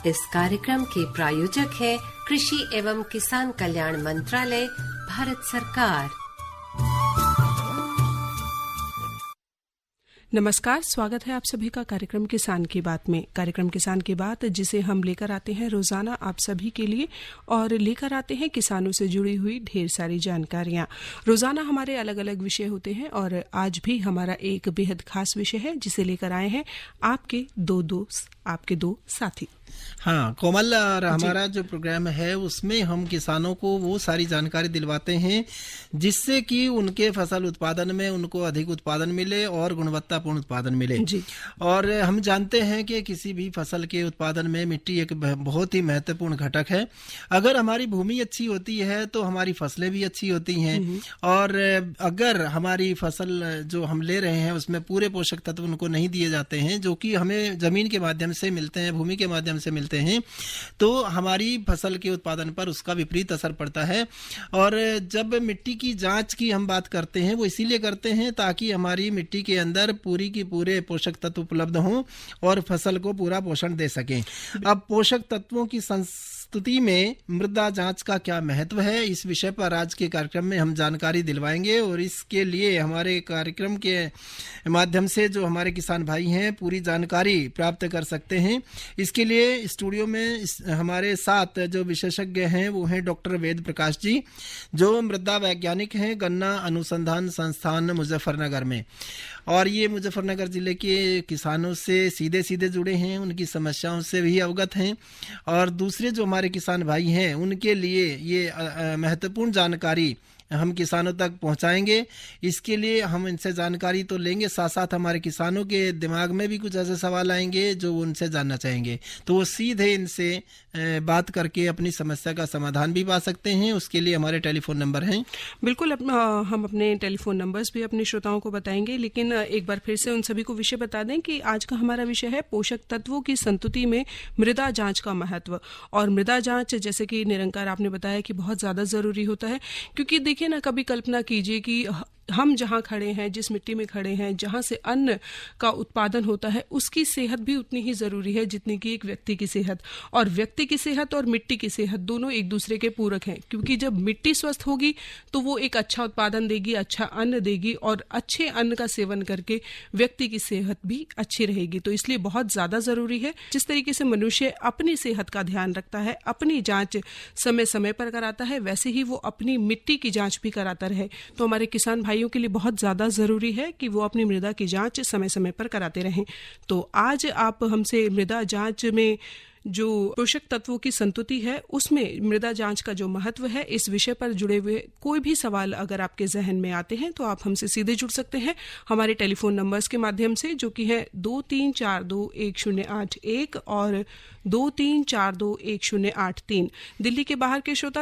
इस कार्यक्रम के प्रायोजक है कृषि एवं किसान कल्याण मंत्रालय, भारत सरकार। नमस्कार, स्वागत है आप सभी का कार्यक्रम किसान की बात में। कार्यक्रम किसान की बात जिसे हम लेकर आते हैं रोजाना आप सभी के लिए और लेकर आते हैं किसानों से जुड़ी हुई ढेर सारी जानकारियां। रोजाना हमारे अलग अलग विषय होते हैं और आज भी हमारा एक बेहद खास विषय है जिसे लेकर आए हैं आपके दो दोस्त, आपके दो साथी। हाँ कोमल, और हमारा जो प्रोग्राम है उसमें हम किसानों को वो सारी जानकारी दिलवाते हैं जिससे कि उनके फसल उत्पादन में उनको अधिक उत्पादन मिले और गुणवत्तापूर्ण उत्पादन मिले जी। और हम जानते हैं कि किसी भी फसल के उत्पादन में मिट्टी एक बहुत ही महत्वपूर्ण घटक है। अगर हमारी भूमि अच्छी होती है तो हमारी फसलें भी अच्छी होती हैं, और अगर हमारी फसल जो हम ले रहे हैं उसमें पूरे पोषक तत्व उनको नहीं दिए जाते हैं जो कि हमें जमीन के माध्यम से मिलते हैं, भूमि के माध्यम से मिलते हैं, तो हमारी फसल के उत्पादन पर उसका विपरीत असर पड़ता है। और जब मिट्टी की जांच की हम बात करते हैं वो इसीलिए करते हैं ताकि हमारी मिट्टी के अंदर पूरी की पूरे पोषक तत्व उपलब्ध हों और फसल को पूरा पोषण दे सकें। अब पोषक तत्वों की स्तुति में मृदा जांच का क्या महत्व है, इस विषय पर आज के कार्यक्रम में हम जानकारी दिलवाएंगे। और इसके लिए हमारे कार्यक्रम के माध्यम से जो हमारे किसान भाई हैं पूरी जानकारी प्राप्त कर सकते हैं। इसके लिए स्टूडियो में हमारे साथ जो विशेषज्ञ हैं वो हैं डॉक्टर वेद प्रकाश जी, जो मृदा वैज्ञानिक हैं गन्ना अनुसंधान संस्थान मुजफ्फरनगर में। और ये मुजफ्फरनगर जिले के किसानों से सीधे सीधे जुड़े हैं, उनकी समस्याओं से भी अवगत हैं और दूसरे जो हमारे किसान भाई हैं उनके लिए ये महत्वपूर्ण जानकारी हम किसानों तक पहुंचाएंगे। इसके लिए हम इनसे जानकारी तो लेंगे, साथ साथ हमारे किसानों के दिमाग में भी कुछ ऐसे सवाल आएंगे जो उनसे जानना चाहेंगे, तो वो सीधे इनसे बात करके अपनी समस्या का समाधान भी पा सकते हैं। उसके लिए हमारे टेलीफोन नंबर हैं। बिल्कुल, हम अपने टेलीफोन नंबर्स भी अपने श्रोताओं को बताएंगे, लेकिन एक बार फिर से उन सभी को विषय बता दें कि आज का हमारा विषय है पोषक तत्वों की संतुति में मृदा जांच का महत्व। और मृदा जांच, जैसे कि निरंकार आपने बताया, कि बहुत ज्यादा जरूरी होता है, क्योंकि देखिए ना, कभी कल्पना कीजिए कि हम जहां खड़े हैं, जिस मिट्टी में खड़े हैं, जहां से अन्न का उत्पादन होता है, उसकी सेहत भी उतनी ही जरूरी है जितनी कि एक व्यक्ति की सेहत। और व्यक्ति की सेहत और मिट्टी की सेहत दोनों एक दूसरे के पूरक हैं, क्योंकि जब मिट्टी स्वस्थ होगी तो वो एक अच्छा उत्पादन देगी, अच्छा अन्न देगी, और अच्छे अन्न का सेवन करके व्यक्ति की सेहत भी अच्छी रहेगी। तो इसलिए बहुत ज्यादा जरूरी है, जिस तरीके से मनुष्य अपनी सेहत का ध्यान रखता है, अपनी जांच समय समय पर कराता है, वैसे ही वो अपनी मिट्टी की जांच भी कराता रहे। तो हमारे किसान भाइयों के लिए बहुत ज्यादा जरूरी है कि वो अपनी मृदा की जांच समय समय पर कराते रहें। तो आज आप हमसे मृदा जांच में जो पोषक तत्वों की संतुति है उसमें मृदा जांच का जो महत्व है, इस विषय पर जुड़े हुए कोई भी सवाल अगर आपके जहन में आते हैं तो आप हमसे सीधे जुड़ सकते हैं हमारे टेलीफोन नंबर्स के माध्यम से, जो कि है 23421081 और 23421083। दिल्ली के बाहर के श्रोता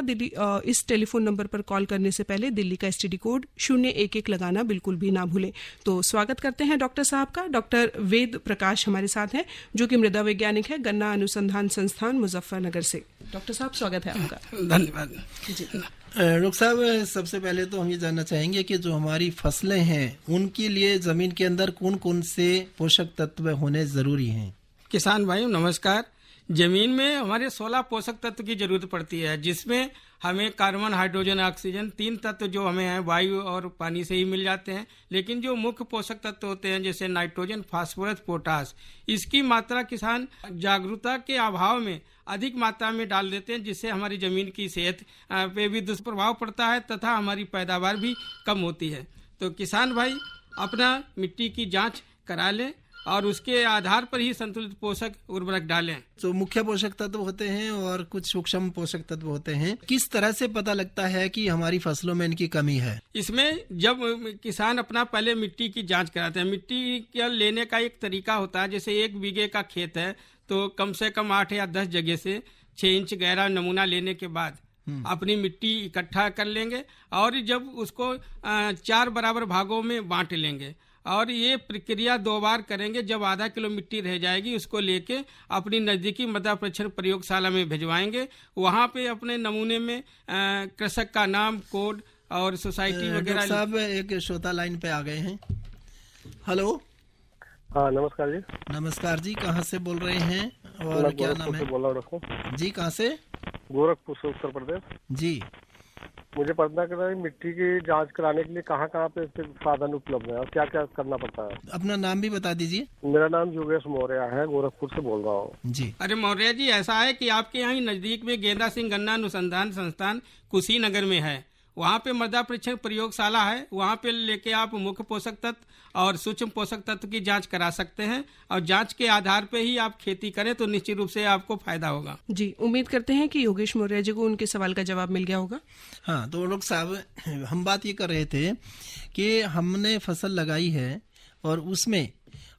इस टेलीफोन नंबर पर कॉल करने से पहले दिल्ली का STD कोड 011 लगाना बिल्कुल भी ना भूलें। तो स्वागत करते हैं डॉक्टर साहब का। डॉक्टर वेद प्रकाश हमारे साथ हैं, जो कि मृदा वैज्ञानिक है गन्ना अनुसंधान संस्थान मुजफ्फरनगर से। डॉक्टर साहब, स्वागत है आपका। धन्यवाद जी। डॉक्टर साहब, सबसे पहले तो हम ये जानना चाहेंगे कि जो हमारी फसलें हैं उनके लिए जमीन के अंदर कौन कौन से पोषक तत्व होने जरूरी हैं? किसान भाइयों नमस्कार। जमीन में हमारे 16 पोषक तत्व की जरूरत पड़ती है, जिसमें हमें कार्बन, हाइड्रोजन, ऑक्सीजन, 3 तत्व जो हमें हैं वायु और पानी से ही मिल जाते हैं। लेकिन जो मुख्य पोषक तत्व होते हैं जैसे नाइट्रोजन, फास्फोरस, पोटास, इसकी मात्रा किसान जागरूकता के अभाव में अधिक मात्रा में डाल देते हैं, जिससे हमारी जमीन की सेहत पे भी दुष्प्रभाव पड़ता है तथा हमारी पैदावार भी कम होती है। तो किसान भाई अपना मिट्टी की जाँच करा लें और उसके आधार पर ही संतुलित पोषक उर्वरक डालें। तो मुख्य पोषक तत्व होते हैं और कुछ सूक्ष्म पोषक तत्व होते हैं। किस तरह से पता लगता है कि हमारी फसलों में इनकी कमी है? इसमें जब किसान अपना पहले मिट्टी की जांच कराते हैं, मिट्टी का लेने का एक तरीका होता है। जैसे 1 बीघे का खेत है तो कम से कम 8 या 10 जगह से 6 इंच गहरा नमूना लेने के बाद अपनी मिट्टी इकट्ठा कर लेंगे और जब उसको 4 बराबर भागों में बांट लेंगे और ये प्रक्रिया 2 बार करेंगे। जब आधा किलो मिट्टी रह जाएगी उसको लेके अपनी नज़दीकी मृदा परीक्षण प्रयोगशाला में भिजवाएंगे। वहाँ पे अपने नमूने में कृषक का नाम, कोड और सोसाइटी वगैरह। साहब, एक श्रोता लाइन पे आ गए हैं। हेलो। हाँ नमस्कार जी। नमस्कार जी, कहाँ से बोल रहे हैं? और क्या नाम है? बोल रहा हूँ डॉक्टर जी, कहाँ से? गोरखपुर से, उत्तर प्रदेश। जी, मुझे पता करना है मिट्टी की जांच कराने के लिए कहाँ कहाँ पे इसके साधन उपलब्ध है और क्या क्या करना पड़ता है। अपना नाम भी बता दीजिए। मेरा नाम योगेश मौर्य है, गोरखपुर से बोल रहा हूँ। जी, अरे मौर्य जी, ऐसा है कि आपके यहाँ ही नजदीक में गेंदा सिंह गन्ना अनुसंधान संस्थान कुशीनगर में है। वहाँ पे मृदा परीक्षण प्रयोगशाला है। वहाँ पे लेके आप मुख्य पोषक तत्व और सूक्ष्म पोषक तत्व की जांच करा सकते हैं और जांच के आधार पे ही आप खेती करें तो निश्चित रूप से आपको फायदा होगा। जी, उम्मीद करते हैं कि योगेश मौर्य जी को उनके सवाल का जवाब मिल गया होगा। हाँ, तो लोग साहब, हम बात ये कर रहे थे कि हमने फसल लगाई है और उसमें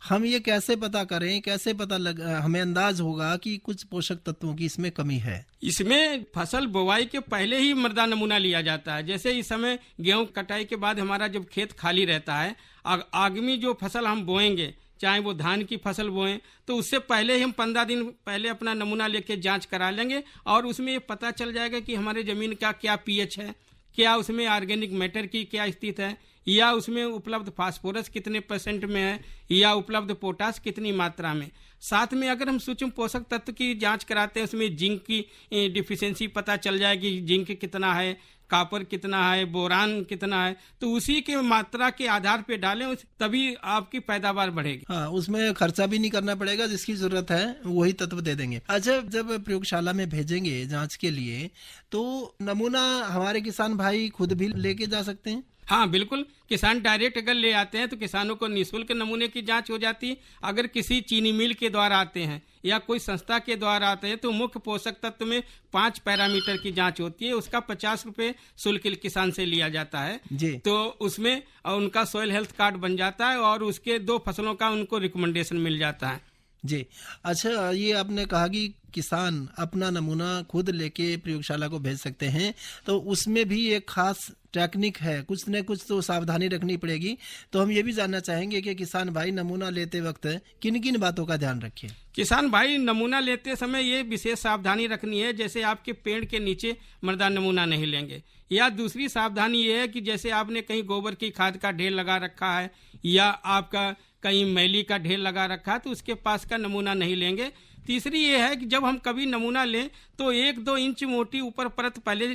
हम ये कैसे पता करें, कैसे हमें अंदाज होगा कि कुछ पोषक तत्वों की इसमें कमी है। इसमें फसल बुवाई के पहले ही मृदा नमूना लिया जाता है। जैसे इस समय गेहूं कटाई के बाद हमारा जब खेत खाली रहता है, आगामी जो फसल हम बोएंगे, चाहे वो धान की फसल बोएं, तो उससे पहले ही हम 15 दिन पहले अपना नमूना लेके जांच करा लेंगे और उसमें ये पता चल जाएगा कि हमारे जमीन का क्या पीएच है, क्या उसमें ऑर्गेनिक मैटर की क्या स्थिति है, या उसमें उपलब्ध फास्फोरस कितने % में है, या उपलब्ध पोटास कितनी मात्रा में। साथ में अगर हम सूक्ष्म पोषक तत्व की जांच कराते हैं, उसमें जिंक की डिफिशियंसी पता चल जाएगी, जिंक कितना है, कॉपर कितना है, बोरान कितना है, तो उसी के मात्रा के आधार पे डालें, तभी आपकी पैदावार बढ़ेगी। हाँ, उसमें खर्चा भी नहीं करना पड़ेगा, जिसकी जरूरत है वही तत्व दे देंगे। अच्छा, जब प्रयोगशाला में भेजेंगे जांच के लिए तो नमूना हमारे किसान भाई खुद भी लेके जा सकते हैं? हाँ बिल्कुल, किसान डायरेक्ट अगर ले आते हैं तो किसानों को निःशुल्क नमूने की जांच हो जाती है। अगर किसी चीनी मिल के द्वारा आते हैं या कोई संस्था के द्वारा आते हैं तो मुख्य पोषक तत्व में 5 पैरामीटर की जांच होती है। उसका 50 रुपए शुल्क किसान से लिया जाता है जी। तो उसमें उनका सॉइल हेल्थ कार्ड बन जाता है और उसके 2 फसलों का उनको रिकमेंडेशन मिल जाता है। जी, अच्छा, ये आपने कहा कि किसान अपना नमूना खुद लेके प्रयोगशाला को भेज सकते हैं, तो उसमें भी एक खास टेक्निक है, कुछ न कुछ तो सावधानी रखनी पड़ेगी। तो हम ये भी जानना चाहेंगे कि किसान भाई नमूना लेते वक्त किन किन बातों का ध्यान रखें। किसान भाई नमूना लेते समय ये विशेष सावधानी रखनी है, जैसे आपके पेड़ के नीचे मृदा नमूना नहीं लेंगे, या दूसरी सावधानी ये है कि जैसे आपने कहीं गोबर की खाद का ढेर लगा रखा है या आपका कहीं मैली का ढेर लगा रखा है तो उसके पास का नमूना नहीं लेंगे। तीसरी ये है कि जब हम कभी नमूना लें तो 1-2 इंच मोटी ऊपर परत पहले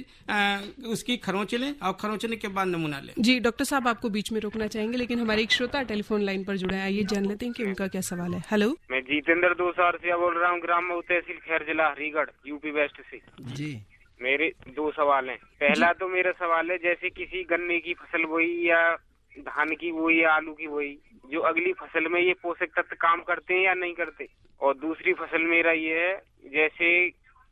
उसकी खरोंच लें और खरोंचने के बाद नमूना लें। जी डॉक्टर साहब, आपको बीच में रोकना चाहेंगे लेकिन हमारे एक श्रोता टेलीफोन लाइन पर जुड़े हैं, आइए जान लेते हैं कि उनका क्या सवाल है। हेलो, मैं जितेंद्र दूसार से बोल रहा हूँ, ग्राम मऊ तहसील खैर जिला हरिगढ़, यूपी वेस्ट से। जी, मेरे 2 सवाल हैं। पहला तो मेरा सवाल है, जैसे किसी गन्ने की फसल बोई या धान की बोई या आलू की बोई, जो अगली फसल में ये पोषक तत्व काम करते हैं या नहीं करते। और दूसरी फसल मेरा ये है, जैसे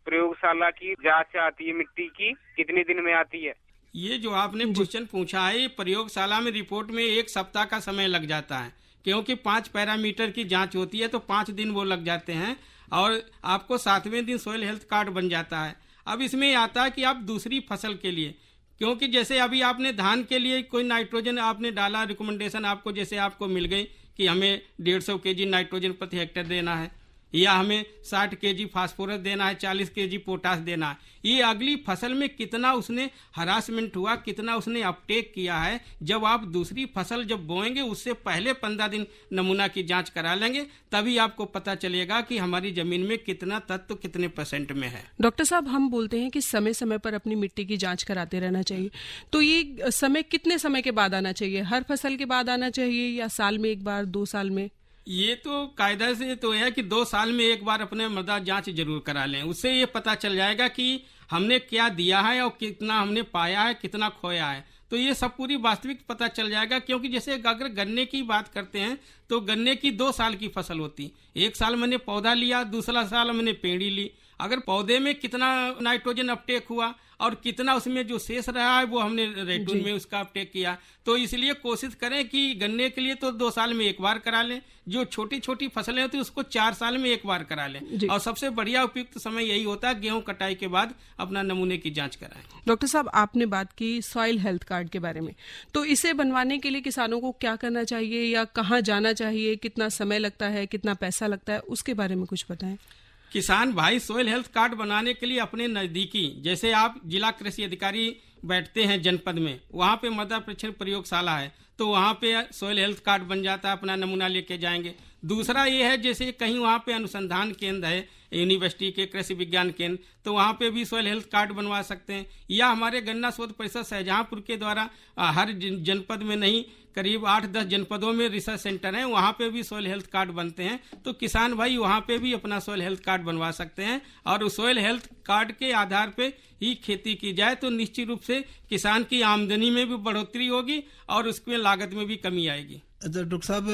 प्रयोगशाला की जांच आती है मिट्टी की, कितने दिन में आती है? ये जो आपने क्वेश्चन पूछा है, प्रयोगशाला में रिपोर्ट में 1 सप्ताह का समय लग जाता है, क्योंकि 5 पैरामीटर की जांच होती है तो 5 दिन वो लग जाते हैं और आपको 7वें दिन सॉइल हेल्थ कार्ड बन जाता है। अब इसमें आता है कि आप दूसरी फसल के लिए, क्योंकि जैसे अभी आपने धान के लिए कोई नाइट्रोजन आपने डाला, रिकमेंडेशन आपको जैसे आपको मिल गई कि हमें 150 kg नाइट्रोजन प्रति हेक्टेयर देना है या हमें 60 kg फास्फोरस देना है, 40 kg पोटास देना है। ये अगली फसल में कितना उसने हरासमेंट हुआ, कितना उसने अपटेक किया है, जब आप दूसरी फसल जब बोएंगे उससे पहले 15 दिन नमूना की जांच करा लेंगे, तभी आपको पता चलेगा कि हमारी जमीन में कितना तत्व कितने % में है। डॉक्टर साहब, हम बोलते हैं कि समय समय पर अपनी मिट्टी की जांच कराते रहना चाहिए, तो ये समय कितने समय के बाद आना चाहिए? हर फसल के बाद आना चाहिए या साल में एक बार, 2 साल में? ये तो कायदा से तो है कि 2 साल में एक बार अपने मृदा जांच जरूर करा लें। उससे ये पता चल जाएगा कि हमने क्या दिया है और कितना हमने पाया है, कितना खोया है, तो ये सब पूरी वास्तविक पता चल जाएगा। क्योंकि जैसे अगर गन्ने की बात करते हैं तो गन्ने की 2 साल की फसल होती, 1 साल मैंने पौधा लिया, दूसरा साल मैंने पेड़ी ली। अगर पौधे में कितना नाइट्रोजन अपटेक हुआ और कितना उसमें जो शेष रहा है वो हमने रेटून में उसका अपटेक किया, तो इसलिए कोशिश करें कि गन्ने के लिए तो 2 साल में एक बार करा लें, जो छोटी छोटी फसलें होती है उसको 4 साल में एक बार करा लें, और सबसे बढ़िया उपयुक्त समय यही होता है गेहूं कटाई के बाद अपना नमूने की जांच कराएं। डॉक्टर साहब, आपने बात की सॉइल हेल्थ कार्ड के बारे में, तो इसे बनवाने के लिए किसानों को क्या करना चाहिए या कहाँ जाना चाहिए, कितना समय लगता है, कितना पैसा लगता है, उसके बारे में कुछ बताएं। किसान भाई सॉइल हेल्थ कार्ड बनाने के लिए अपने नजदीकी, जैसे आप जिला कृषि अधिकारी बैठते हैं जनपद में, वहाँ पे मृदा परीक्षण प्रयोगशाला है, तो वहाँ पे सॉइल हेल्थ कार्ड बन जाता है, अपना नमूना लेके जाएंगे। दूसरा ये है जैसे कहीं वहाँ पे अनुसंधान केंद्र है यूनिवर्सिटी के, कृषि विज्ञान केंद्र, तो वहाँ पे भी सॉइल हेल्थ कार्ड बनवा सकते हैं। या हमारे गन्ना शोध परिषद शाहजहांपुर के द्वारा हर जनपद में नहीं, करीब 8-10 जनपदों में रिसर्च सेंटर हैं, वहाँ पे भी सॉइल हेल्थ कार्ड बनते हैं। तो किसान भाई वहाँ पे भी अपना सॉइल हेल्थ कार्ड बनवा सकते हैं, और उस सॉइल हेल्थ कार्ड के आधार पे ही खेती की जाए तो निश्चित रूप से किसान की आमदनी में भी बढ़ोतरी होगी और उसमें लागत में भी कमी आएगी। अच्छा डॉक्टर साहब,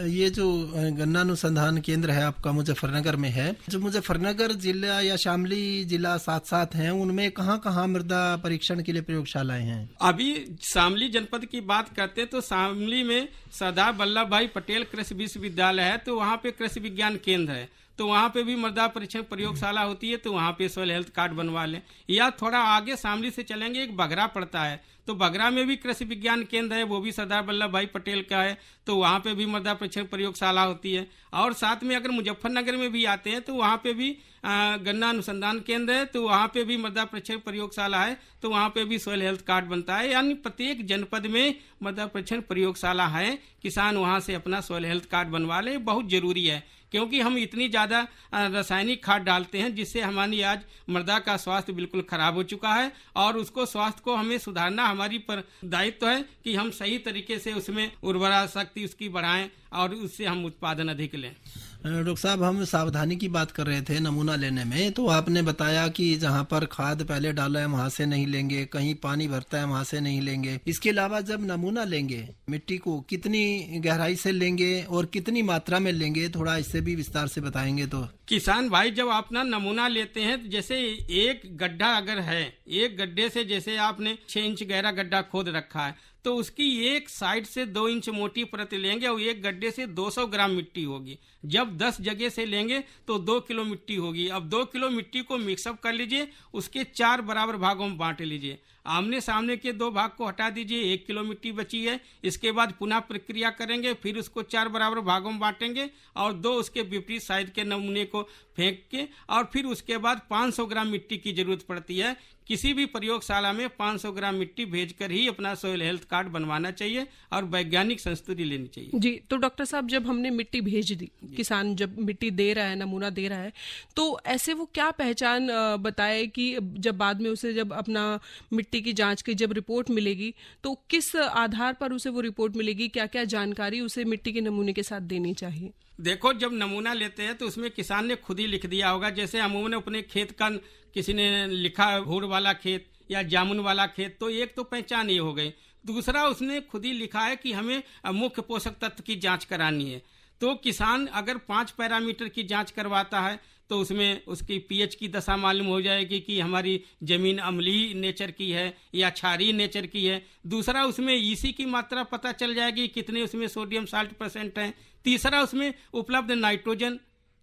ये जो गन्ना अनुसंधान केंद्र है आपका मुजफ्फरनगर में है, जो मुजफ्फरनगर जिला या शामली जिला साथ साथ हैं, उनमें कहाँ कहाँ मृदा परीक्षण के लिए प्रयोगशालाएं हैं? अभी शामली जनपद की बात करते हैं तो शामली में सरदार वल्लभ भाई पटेल कृषि विश्वविद्यालय है, तो वहाँ पे कृषि विज्ञान केंद्र है, तो वहाँ पे भी मृदा परीक्षण प्रयोगशाला होती है, तो वहाँ पे सॉइल हेल्थ कार्ड बनवा लें। या थोड़ा आगे शामली से चलेंगे, एक बघरा पड़ता है, तो बघरा में भी कृषि विज्ञान केंद्र है, वो भी सरदार वल्लभ भाई पटेल का है, तो वहाँ पे भी मृदा परीक्षण प्रयोगशाला होती है। और साथ में अगर मुजफ्फरनगर में भी आते हैं तो वहाँ पे भी गन्ना अनुसंधान केंद्र है, तो वहाँ पे भी मृदा परीक्षण प्रयोगशाला है, तो वहाँ पे भी सॉइल हेल्थ कार्ड बनता है। यानी प्रत्येक जनपद में मृदा परीक्षण प्रयोगशाला है, किसान वहाँ से अपना सॉइल हेल्थ कार्ड बनवा ले, बहुत जरूरी है, क्योंकि हम इतनी ज़्यादा रासायनिक खाद डालते हैं जिससे हमारी आज मृदा का स्वास्थ्य बिल्कुल खराब हो चुका है, और उसको स्वास्थ्य को हमें सुधारना हमारी पर दायित्व है कि हम सही तरीके से उसमें उर्वरा शक्ति उसकी बढ़ाएं और उससे हम उत्पादन अधिक लें। डॉक्टर साहब, हम सावधानी की बात कर रहे थे नमूना लेने में, तो आपने बताया कि जहाँ पर खाद पहले डाला है वहाँ से नहीं लेंगे, कहीं पानी भरता है वहाँ से नहीं लेंगे। इसके अलावा जब नमूना लेंगे मिट्टी को कितनी गहराई से लेंगे और कितनी मात्रा में लेंगे, थोड़ा इससे भी विस्तार से बताएंगे तो। किसान भाई जब अपना नमूना लेते हैं, जैसे एक गड्ढा अगर है, एक गड्ढे से जैसे आपने 6 इंच गहरा गड्ढा खोद रखा है, तो उसकी एक साइड से 2 इंच मोटी परत लेंगे और एक गड्ढे से 200 ग्राम मिट्टी होगी। जब 10 जगह से लेंगे तो 2 किलो मिट्टी होगी। अब 2 किलो मिट्टी को मिक्सअप कर लीजिए, उसके 4 बराबर भागों में बांट लीजिए। आमने सामने के 2 भाग को हटा दीजिए, 1 किलो मिट्टी बची है। इसके बाद पुनः प्रक्रिया करेंगे, फिर उसको 4 बराबर भागों में बांटेंगे और 2 उसके विपरीत साइड के नमूने को फेंक के, और फिर उसके बाद 500 ग्राम मिट्टी की जरूरत पड़ती है। किसी भी प्रयोगशाला में 500 ग्राम मिट्टी भेजकर ही अपना सॉइल हेल्थ कार्ड बनवाना चाहिए और वैज्ञानिक संस्तुति लेनी चाहिए। जी, तो डॉक्टर साहब, जब हमने मिट्टी भेज दी, किसान जब मिट्टी दे रहा है, नमूना दे रहा है, तो ऐसे वो क्या पहचान बताए कि जब बाद में उसे जब अपना मिट्टी की जांच की जब रिपोर्ट मिलेगी तो किस आधार पर उसे वो रिपोर्ट मिलेगी, क्या क्या जानकारी उसे मिट्टी के नमूने के साथ देनी चाहिए? देखो, जब नमूना लेते हैं तो उसमें किसान ने खुद ही लिख दिया होगा। जैसे अमूमन अपने खेत का किसी ने लिखा हुड़ वाला खेत या जामुन वाला खेत, तो एक तो पहचान ये हो गई। दूसरा, उसने खुद ही लिखा है कि हमें मुख्य पोषक तत्व की जांच करानी है। तो किसान अगर 5 पैरामीटर की जांच करवाता है तो उसमें उसकी पीएच की दशा मालूम हो जाएगी कि हमारी जमीन अम्लीय नेचर की है या क्षारीय नेचर की है। दूसरा, उसमें ईसी की मात्रा पता चल जाएगी, कितने उसमें सोडियम साल्ट % है। तीसरा, उसमें उपलब्ध नाइट्रोजन।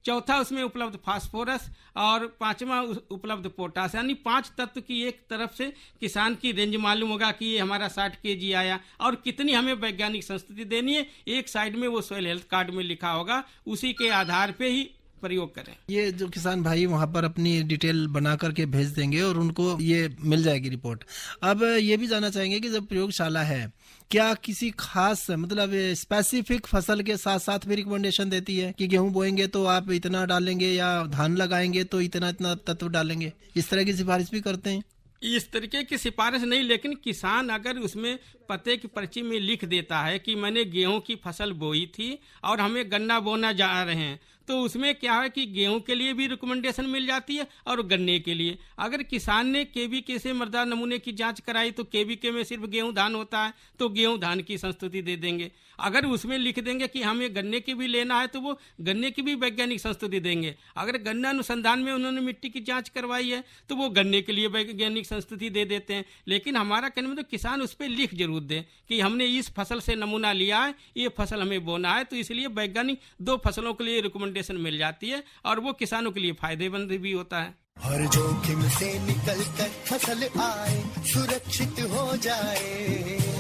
चौथा, उसमें उपलब्ध फास्फोरस। और 5वां उपलब्ध पोटास। यानी 5 तत्व की एक तरफ से किसान की रेंज मालूम होगा कि ये हमारा 60 kg आया और कितनी हमें वैज्ञानिक संस्तुति देनी है। एक साइड में वो सॉइल हेल्थ कार्ड में लिखा होगा, उसी के आधार पे ही प्रयोग करें। ये जो किसान भाई वहाँ पर अपनी डिटेल बना करके भेज देंगे और उनको ये मिल जाएगी रिपोर्ट। अब ये भी जानना चाहेंगे कि जब प्रयोगशाला है, क्या किसी खास मतलब स्पेसिफिक फसल के साथ साथ भी रिकमेंडेशन देती है कि गेहूं बोएंगे तो आप इतना डालेंगे या धान लगाएंगे तो इतना इतना तत्व डालेंगे, इस तरह की सिफारिश भी करते हैं? इस तरीके की सिफारिश नहीं, लेकिन किसान अगर उसमें पते की पर्ची में लिख देता है कि मैंने गेहूं की फसल बोई थी और हमें गन्ना बोना जा रहे हैं, तो उसमें क्या है कि गेहूं के लिए भी रिकमेंडेशन मिल जाती है और गन्ने के लिए। अगर किसान ने केवीके से मृदा नमूने की जांच कराई तो केवीके में सिर्फ गेहूं धान होता है तो गेहूं धान की संस्तुति दे देंगे। अगर उसमें लिख देंगे कि हमें गन्ने की भी लेना है तो वो गन्ने की भी वैज्ञानिक संस्तुति देंगे। अगर गन्ना अनुसंधान में उन्होंने मिट्टी की जांच करवाई है तो वो गन्ने के लिए वैज्ञानिक संस्तुति दे देते हैं। लेकिन हमारा कहने में तो किसान उस पर लिख जरूर दे कि हमने इस फसल से नमूना लिया है, ये फसल हमें बोना है, तो इसलिए वैज्ञानिक 2 फसलों के लिए रिकमेंडेशन मिल जाती है और वो किसानों के लिए फायदेमंद भी होता है। हर जोखिम से निकल कर फसल आए, सुरक्षित हो जाए,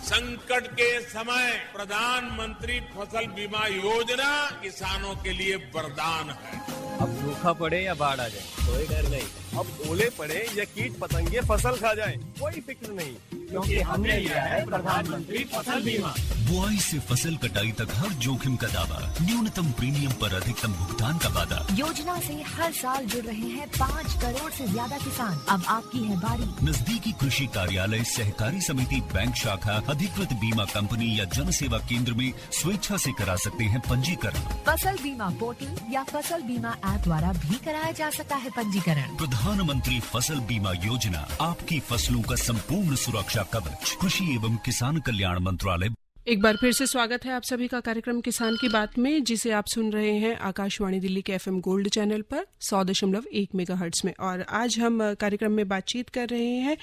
संकट संकट के समय प्रधानमंत्री फसल बीमा योजना किसानों के लिए वरदान है। अब सूखा पड़े या बाढ़ आ जाए कोई डर नहीं, अब ओले पड़े या कीट पतंगे फसल खा जाए कोई फिक्र नहीं, क्योंकि हमने लिया है प्रधानमंत्री फसल बीमा। बुआई से फसल कटाई तक हर जोखिम का दावा, न्यूनतम प्रीमियम पर अधिकतम भुगतान का वादा। योजना से हर साल जुड़ रहे हैं 5 करोड़ से ज्यादा किसान। अब आपकी है बारी। नजदीकी कृषि कार्यालय, सहकारी समिति, बैंक शाखा, अधिकृत बीमा कंपनी या जन सेवा केंद्र में स्वेच्छा से करा सकते हैं पंजीकरण। फसल बीमा पोर्टल या फसल बीमा ऐप द्वारा भी कराया जा सकता है पंजीकरण। प्रधानमंत्री फसल बीमा योजना, आपकी फसलों का संपूर्ण सुरक्षा कवच। कृषि एवं किसान कल्याण मंत्रालय। एक बार फिर से स्वागत है आप सभी का कार्यक्रम किसान की बात में, जिसे आप सुन रहे हैं आकाशवाणी दिल्ली के FM गोल्ड चैनल पर 100.1 मेगाहर्ट्ज में। और आज हम कार्यक्रम में बातचीत कर रहे हैं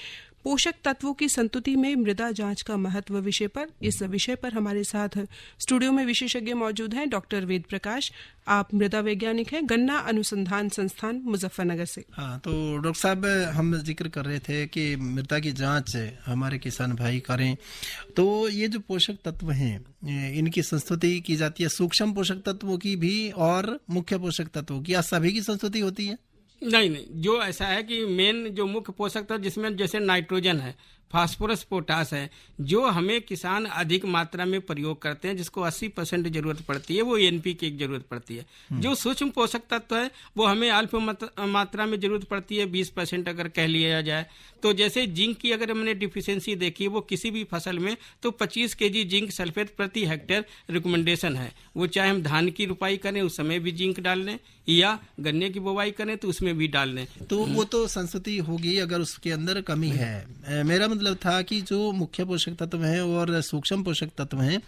पोषक तत्वों की संतुति में मृदा जांच का महत्व विषय पर। इस विषय पर हमारे साथ स्टूडियो में विशेषज्ञ मौजूद हैं। डॉक्टर वेद प्रकाश, आप मृदा वैज्ञानिक हैं, गन्ना अनुसंधान संस्थान मुजफ्फरनगर से। हाँ, तो डॉक्टर साहब हम जिक्र कर रहे थे कि मृदा की जांच हमारे किसान भाई करें, तो ये जो पोषक तत्व हैं इनकी संस्तुति की जाती है सूक्ष्म पोषक तत्वों की भी और मुख्य पोषक तत्वों की, या सभी की संस्तुति होती है? नहीं, जो ऐसा है कि मेन जो मुख्य पोषक तत्व जिसमें जैसे नाइट्रोजन है, फास्फोरस, पोटास है, जो हमें किसान अधिक मात्रा में प्रयोग करते हैं, जिसको 80% जरूरत पड़ती है, वो NPK की जरूरत पड़ती है। जो सूक्ष्म पोषक तत्व है वो हमें अल्प मात्रा में जरूरत पड़ती है, 20% अगर कह लिया जाए। तो जैसे जिंक की अगर हमने डिफिशियंसी देखी, वो किसी भी फसल में तो 25 kg जिंक सल्फेट प्रति हेक्टेयर रिकमेंडेशन है। वो चाहे हम धान की रुपाई करें उस समय भी जिंक डाल लें, या गन्ने की बुवाई करें तो उसमें भी डाल लें। तो वो तो संस्तुति होगी अगर उसके अंदर कमी है। मेरा मतलब था कि जो मुख्य पोषक तत्व हैं और सूक्ष्म पोषक तत्व हैं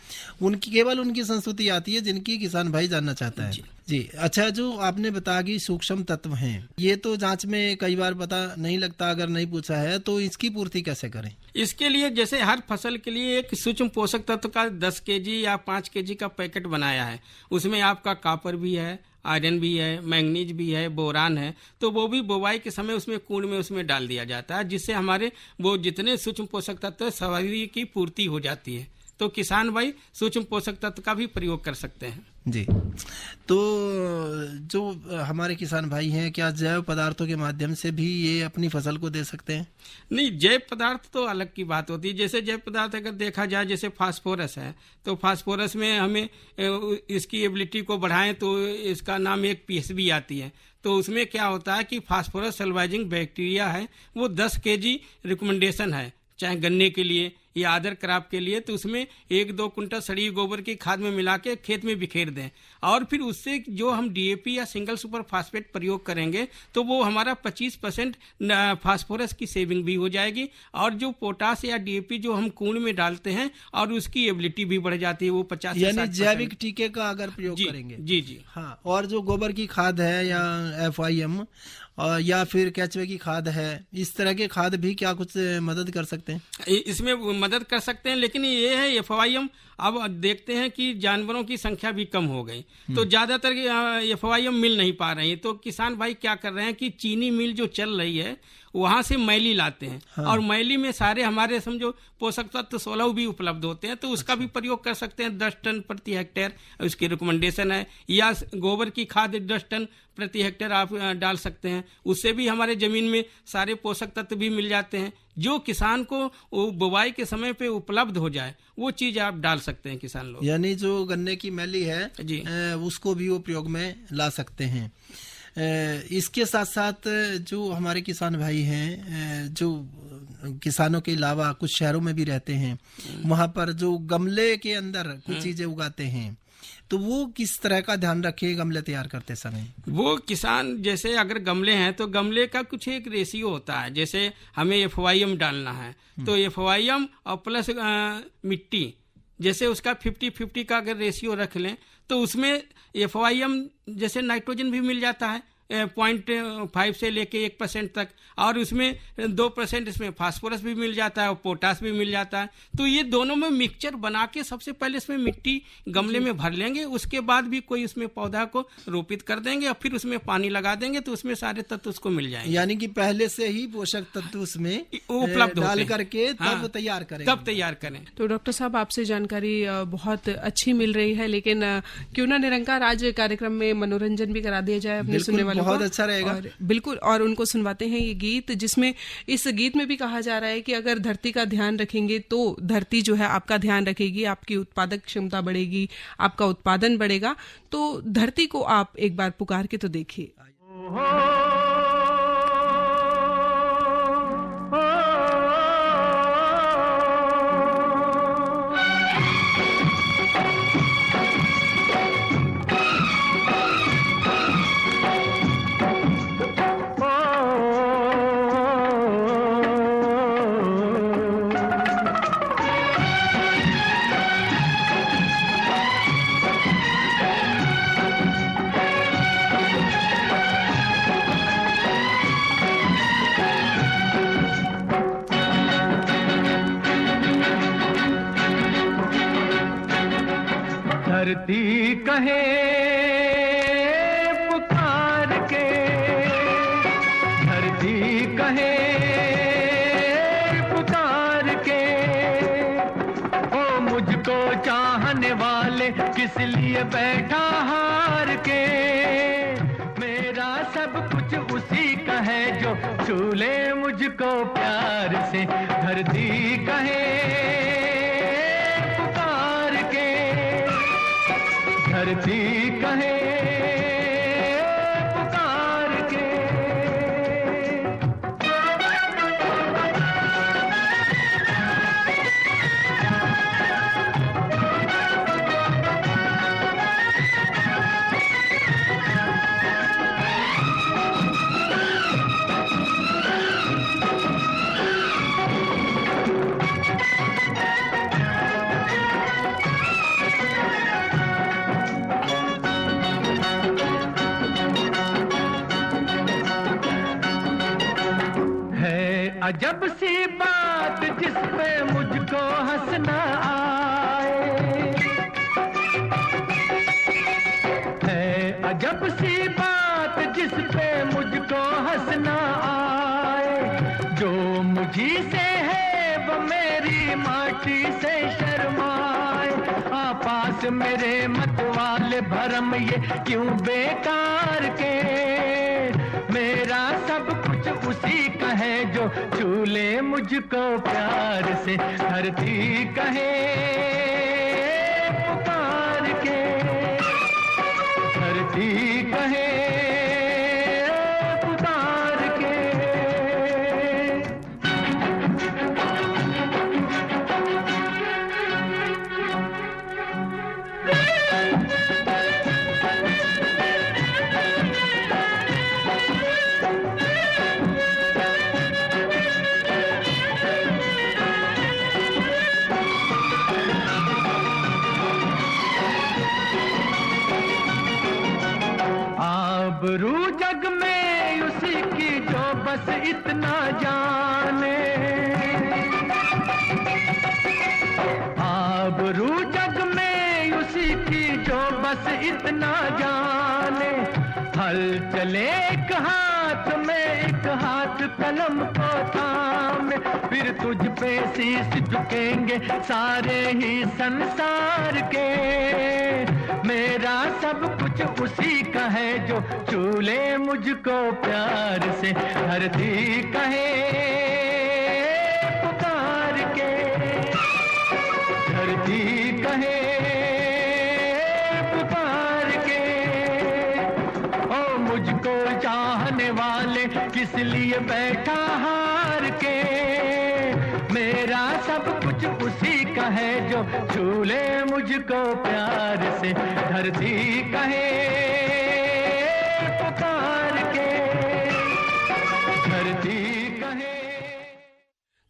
उनकी केवल उनकी संस्तुति आती है जिनकी किसान भाई जानना चाहता है। जी अच्छा, जो आपने बताया कि सूक्ष्म तत्व हैं, ये तो जांच में कई बार पता नहीं लगता अगर नहीं पूछा है, तो इसकी पूर्ति कैसे करें? इसके लिए जैसे हर फसल के लिए एक सूक्ष्म पोषक तत्व का 10 kg या 5 kg का पैकेट बनाया है। उसमें आपका कॉपर भी है, आयरन भी है, मैंगनीज भी है, बोरान है, तो वो भी बुवाई के समय उसमें कूड़ में उसमें डाल दिया जाता है, जिससे हमारे वो जितने सूक्ष्म पोषक तत्व सभी की पूर्ति हो जाती है। तो किसान भाई सूक्ष्म पोषक तत्व का भी प्रयोग कर सकते हैं। जी, तो जो हमारे किसान भाई हैं, क्या जैव पदार्थों के माध्यम से भी ये अपनी फसल को दे सकते हैं? नहीं, जैव पदार्थ तो अलग की बात होती है। जैसे जैव पदार्थ अगर देखा जाए, जैसे फास्फोरस है, तो फास्फोरस में हमें इसकी एबिलिटी को बढ़ाएं तो इसका नाम एक PSB आती है। तो उसमें क्या होता है कि फास्फोरस सल्वाइजिंग बैक्टीरिया है, वो 10 kg रिकमेंडेशन है, चाहे गन्ने के लिए या अदर क्रॉप के लिए। तो उसमें 1-2 कुंटल सड़ी गोबर की खाद में मिला के खेत में बिखेर दें, और फिर उससे जो हम DAP या सिंगल सुपर फास्फेट प्रयोग करेंगे तो वो हमारा 25% फास्फोरस की सेविंग भी हो जाएगी, और जो पोटास या DAP जो हम कूड़ में डालते हैं और उसकी एबिलिटी भी बढ़ जाती है, वो 50 यानी जैविक टीके का अगर प्रयोग करेंगे। जी हाँ, और जो गोबर की खाद है या FIM या फिर केचुए की खाद है, इस तरह के खाद भी क्या कुछ मदद कर सकते हैं? इसमें मदद कर सकते हैं, लेकिन ये है FIM अब देखते हैं कि जानवरों की संख्या भी कम हो गई, तो ज्यादातर FIM मिल नहीं पा रही। तो किसान भाई क्या कर रहे हैं कि चीनी मिल जो चल रही है वहां से मैली लाते हैं। हाँ। और मैली में सारे हमारे समझो पोषक तत्व 16 भी उपलब्ध होते हैं, तो उसका भी प्रयोग कर सकते हैं। 10 टन प्रति हेक्टेयर उसकी रिकमेंडेशन है, या गोबर की खाद 10 टन प्रति हेक्टेयर आप डाल सकते हैं। उससे भी हमारे जमीन में सारे पोषक तत्व भी मिल जाते हैं। जो किसान को बुवाई के समय पे उपलब्ध हो जाए वो चीज आप डाल सकते हैं किसान लोग। यानी जो गन्ने की मैली है जी, उसको भी वो प्रयोग में ला सकते हैं। इसके साथ साथ जो हमारे किसान भाई हैं, जो किसानों के अलावा कुछ शहरों में भी रहते हैं, वहां पर जो गमले के अंदर कुछ चीजें उगाते हैं, तो वो किस तरह का ध्यान रखें गमले तैयार करते समय? वो किसान जैसे अगर गमले हैं तो गमले का कुछ एक रेशियो होता है। जैसे हमें FIM डालना है तो FIM और प्लस मिट्टी, जैसे उसका 50-50 का अगर रेशियो रख लें तो उसमें FIM जैसे नाइट्रोजन भी मिल जाता है 0.5 से लेके 1% तक, और उसमें 2% इसमें फास्फोरस भी मिल जाता है और पोटास भी मिल जाता है। तो ये दोनों में मिक्सचर बना के सबसे पहले इसमें मिट्टी गमले में भर लेंगे, उसके बाद भी कोई उसमें पौधा को रोपित कर देंगे और फिर उसमें पानी लगा देंगे, तो उसमें सारे तत्व उसको मिल जाएंगे। यानी कि पहले से ही पोषक तत्व उसमें उपलब्ध डाल करके तब तैयार करें। तब तैयार करें। तो डॉक्टर साहब, आपसे जानकारी बहुत अच्छी मिल रही है, लेकिन क्यों ना निरंकार आज कार्यक्रम में मनोरंजन भी करा दिया जाए अपने सुनने वालों को। बहुत अच्छा रहेगा। बिल्कुल, और उनको सुनवाते हैं ये गीत, जिसमें इस गीत में भी कहा जा रहा है कि अगर धरती का ध्यान रखेंगे तो धरती जो है आपका ध्यान रखेगी, आपकी उत्पादक क्षमता बढ़ेगी, आपका उत्पादन बढ़ेगा। तो धरती को आप एक बार पुकार के तो देखिए। धरती कहे पुकार के, धरती कहे पुकार के, ओ मुझको चाहने वाले किस लिए बैठा हार के। मेरा सब कुछ उसी का है जो छू ले मुझको प्यार से। धरती कहे धरती कहे पुकार के। अजब सी बात जिस पे मुझको हंसना आए, है अजब सी बात जिस पे मुझको हंसना आए। जो मुझी से है वो मेरी माटी से शर्माए। पास मेरे मत वाले भरम ये क्यों बेकार के। मेरा सब कुछ उसी का है जो छू ले मुझको प्यार से। धरती कहे पुकार के, धरती कहे पुकार के। आबरू जग में उसी की जो बस इतना जाने। आबरू जग में उसी की जो बस इतना जाने। हल चले एक हाथ में एक हाथ कलम को थामे। फिर तुझ पे शीश झुकेंगे सारे ही संसार के। मेरा सब कुछ उसी का है जो छू ले मुझको प्यार से। धरती कहे पुकार के, धरती कहे पुकार के। ओ मुझको चाहने वाले किस लिए बैठा हार के। मेरा सब कुछ उसी का है जो छू ले मुझको प्यार से। धरती कहे पुकार के, धरती कहे।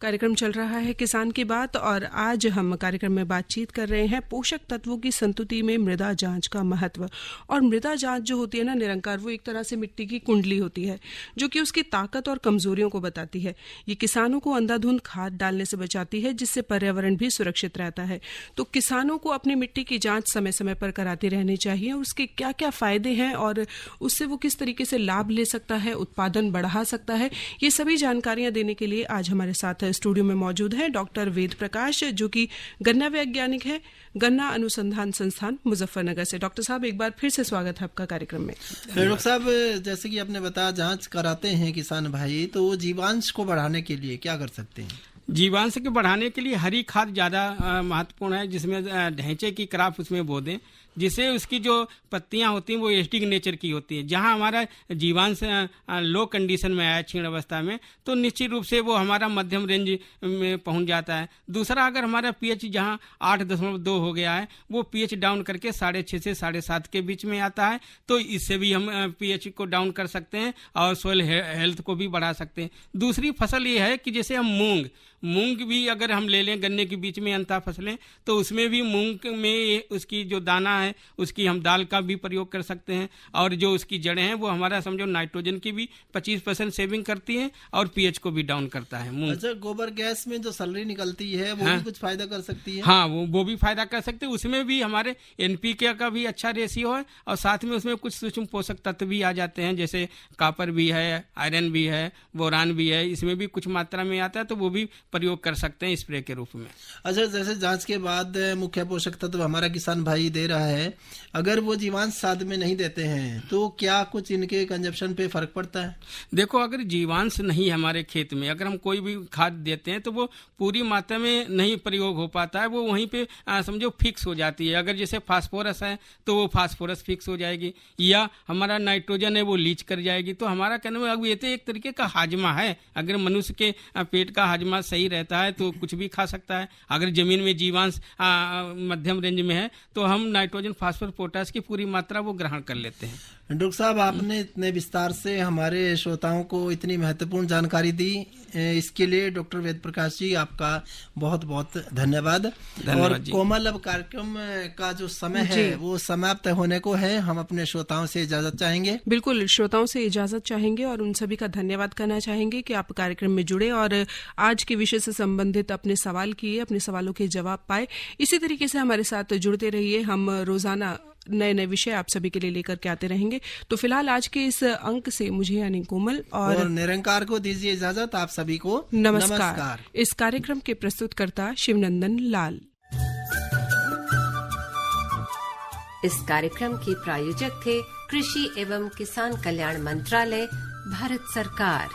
कार्यक्रम चल रहा है किसान की बात और आज हम कार्यक्रम में बातचीत कर रहे हैं पोषक तत्वों की संतुति में मृदा जांच का महत्व। और मृदा जांच जो होती है ना निरंकार, वो एक तरह से मिट्टी की कुंडली होती है जो कि उसकी ताकत और कमजोरियों को बताती है। ये किसानों को अंधाधुंध खाद डालने से बचाती है जिससे पर्यावरण भी सुरक्षित रहता है। तो किसानों को अपनी मिट्टी की जांच समय समय पर कराती रहनी चाहिए। उसके क्या क्या फायदे हैं और उससे वो किस तरीके से लाभ ले सकता है, उत्पादन बढ़ा सकता है, ये सभी जानकारियां देने के लिए आज हमारे साथ स्टूडियो में मौजूद है डॉक्टर वेद प्रकाश, जो कि गन्ना वैज्ञानिक है, गन्ना अनुसंधान संस्थान मुजफ्फरनगर से। डॉक्टर साहब, एक बार फिर से स्वागत है आपका कार्यक्रम में। डॉक्टर साहब, जैसे कि आपने बताया जांच कराते हैं किसान भाई, तो जीवांश को बढ़ाने के लिए क्या कर सकते हैं? जीवांश के बढ़ाने के लिए हरी खाद ज़्यादा महत्वपूर्ण है, जिसमें ढैंचे की क्रॉप उसमें बो दें, जिससे उसकी जो पत्तियां होती हैं वो एस्टिक नेचर की होती हैं। जहां हमारा जीवांश लो कंडीशन में आया क्षीण अवस्था में, तो निश्चित रूप से वो हमारा मध्यम रेंज में पहुंच जाता है। दूसरा, अगर हमारा पीएच जहां 8.2 हो गया है, वो पीएच डाउन करके 6.5 से 7.5 के बीच में आता है, तो इससे भी हम पीएच को डाउन कर सकते हैं और सोइल हेल्थ को भी बढ़ा सकते हैं। दूसरी फसल ये है कि जैसे हम मूंग भी अगर हम ले लें, गन्ने के बीच में अंतर फसलें, तो उसमें भी मूंग में उसकी जो दाना है उसकी हम दाल का भी प्रयोग कर सकते हैं, और जो उसकी जड़ें हैं वो हमारा समझो नाइट्रोजन की भी 25% सेविंग करती हैं और पीएच को भी डाउन करता है मूंग। अच्छा, गोबर गैस में जो सलरी निकलती है वो भी कुछ फायदा कर सकती है? हाँ, वो भी फायदा कर सकते हैं। उसमें भी हमारे एनपीके का भी अच्छा रेशियो है और साथ में उसमें कुछ सूक्ष्म पोषक तत्व भी आ जाते हैं, जैसे कॉपर भी है, आयरन भी है, बोरान भी है, इसमें भी कुछ मात्रा में आता है, तो वो भी प्रयोग कर सकते हैं स्प्रे के रूप में। अच्छा, जैसे जांच के बाद मुख्य पोषक तत्व हमारा किसान भाई दे रहा है, अगर वो जीवांश खाद में नहीं देते हैं तो क्या कुछ इनके कंजप्शन पे फर्क पड़ता है? देखो, अगर जीवांश नहीं हमारे खेत में, अगर हम कोई भी खाद देते हैं तो वो पूरी मात्रा में नहीं प्रयोग हो पाता है, वो वहीं पे समझो फिक्स हो जाती है। अगर जैसे फास्फोरस है तो वो फास्फोरस फिक्स हो जाएगी, या हमारा नाइट्रोजन है वो लीच कर जाएगी। तो हमारा कहना है अब ये तो एक तरीके का हाजमा है। अगर मनुष्य के पेट का हाजमा सही रहता है तो कुछ भी खा सकता है। अगर जमीन में जीवांश मध्यम रेंज में है तो हम नाइट्रोजन, फास्फोरस, पोटास की पूरी मात्रा वो ग्रहण कर लेते हैं। डॉक्टर साहब, आपने इतने विस्तार से हमारे श्रोताओं को इतनी महत्वपूर्ण जानकारी दी, इसके लिए डॉक्टर वेद प्रकाश जी आपका बहुत बहुत धन्यवाद। और कोमल, अब कार्यक्रम का जो समय है वो समाप्त होने को है, हम अपने श्रोताओं से इजाजत चाहेंगे। बिल्कुल, श्रोताओं से इजाजत चाहेंगे और उन सभी का धन्यवाद करना चाहेंगे कि आप कार्यक्रम में जुड़े और आज के विषय से संबंधित अपने सवाल किए, अपने सवालों के जवाब पाए। इसी तरीके से हमारे साथ जुड़ते रहिए, हम रोजाना नए नए विषय आप सभी के लिए लेकर के आते रहेंगे। तो फिलहाल आज के इस अंक से मुझे यानी कोमल और निरंकार को दीजिए इजाजत। आप सभी को नमस्कार। इस कार्यक्रम के प्रस्तुतकर्ता शिवनंदन लाल। इस कार्यक्रम के प्रायोजक थे कृषि एवं किसान कल्याण मंत्रालय, भारत सरकार।